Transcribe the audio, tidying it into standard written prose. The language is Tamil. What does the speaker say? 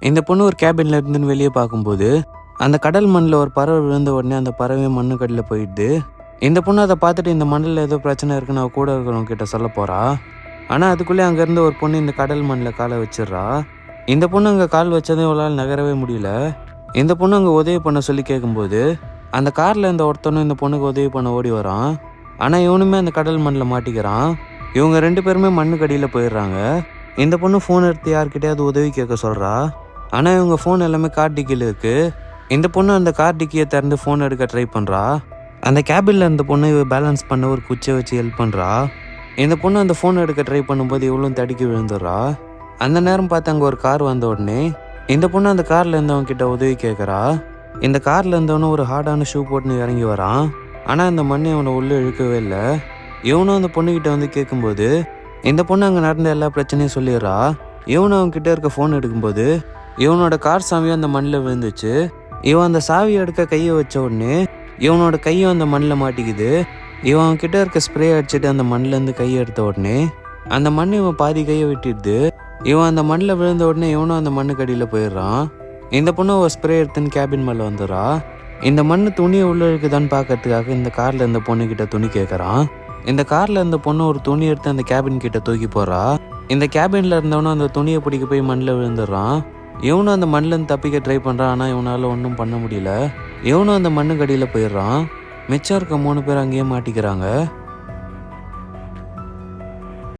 இந்த பொண்ணு ஒரு கேபின்ல இருந்துன்னு வெளியே பார்க்கும்போது அந்த கடல் மண்ணில் ஒரு பறவை விழுந்த உடனே அந்த பறவை மண்ணுக்கடியில் போயிடுது. இந்த பொண்ணு அதை பார்த்துட்டு இந்த மண்ணில் ஏதோ பிரச்சனை இருக்குன்னு அவ கூட இருக்கிறவங்க கிட்ட சொல்ல போறா. ஆனால் அதுக்குள்ளே அங்கேருந்து ஒரு பொண்ணு இந்த கடல் மண்ணில் காலை வச்சிடுறா. இந்த பொண்ணு அங்கே கால் வச்சதும் இவளால் நகரவே முடியல. இந்த பொண்ணு அங்கே உதவி பண்ண சொல்லி கேட்கும்போது அந்த காரில் இருந்த ஒருத்தனும் இந்த பொண்ணுக்கு உதவி பண்ண ஓடி வரான். ஆனால் இவனுமே அந்த கடல் மண்ணில் மாட்டிக்கிறான். இவங்க 2 பேருமே மண்ணுக்கடியில் போயிடுறாங்க. இந்த பொண்ணு ஃபோன் எடுத்து யார்கிட்டயாவது உதவி கேட்க சொல்கிறா. ஆனால் இவங்க ஃபோன் எல்லாமே கார் டிக்கியில் இருக்குது. இந்த பொண்ணு அந்த கார் டிக்கியை திறந்து ஃபோன் எடுக்க ட்ரை பண்ணுறா. அந்த கேபினில் இருந்த பொண்ணு இவ பேலன்ஸ் பண்ண ஒரு குச்சியை வச்சு ஹெல்ப் பண்ணுறா. இந்த பொண்ணு அந்த ஃபோன் எடுக்க ட்ரை பண்ணும்போது இவளும் தடுக்கி விழுந்துடுறா. அந்த நேரம் பார்த்து அங்கே ஒரு கார் வந்த உடனே இந்த பொண்ணு அந்த காரில் இருந்தவங்க கிட்ட உதவி கேட்குறா. இந்த காரில் இருந்தவனும் ஒரு ஹார்டான ஷூ போட்டுன்னு இறங்கி வரான். ஆனால் இந்த மண்ணை அவனை உள்ளே இழுக்கவே இல்லை. இவனும் அந்த பொண்ணுக்கிட்ட வந்து கேட்கும்போது இந்த பொண்ணு அங்கே நடந்த எல்லா பிரச்சனையும் சொல்லிடுறா. இவனும் அவங்க கிட்ட இருக்க ஃபோன் எடுக்கும்போது இவனோட கார் சாவியும் அந்த மண்ணில் விழுந்துச்சு. இவன் அந்த சாவியை எடுக்க கையை வச்ச உடனே இவனோட கையும் அந்த மண்ணில் மாட்டிக்குது. இவன் அவன் கிட்ட இருக்க ஸ்ப்ரே அடிச்சுட்டு அந்த மண்ணிலேருந்து கையை எடுத்த உடனே அந்த மண் இவன் பாதி கையை விட்டுடுது. இவன் அந்த மண்ணில் விழுந்த உடனே இவனும் அந்த மண்ணுக்கு அடியில் போயிடுறான். இந்த பொண்ணு ஒரு ஸ்ப்ரே எடுத்துன்னு கேபின் மேலே வந்துடுறா. இந்த மண் துணியை உள்ள இருக்குதான்னு பார்க்கறதுக்காக இந்த காரில் இருந்த பொண்ணுக்கிட்ட துணி கேட்குறான். இந்த காரில் இருந்த பொண்ணு ஒரு துணி எடுத்து அந்த கேபின் கிட்ட தூக்கி போகிறா. இந்த கேபினில் இருந்தவனும் அந்த துணியை பிடிக்க போய் மண்ணில் விழுந்துடுறான். இவனும் அந்த மண்ணிலேருந்து தப்பிக்க ட்ரை பண்ணுறான். ஆனால் இவனால் ஒன்றும் பண்ண முடியல. இவனும் அந்த மண்ணுக்கு அடியில் போயிடுறான். மிச்சம் இருக்க 3 பேர் அங்கேயே மாட்டிக்கிறாங்க.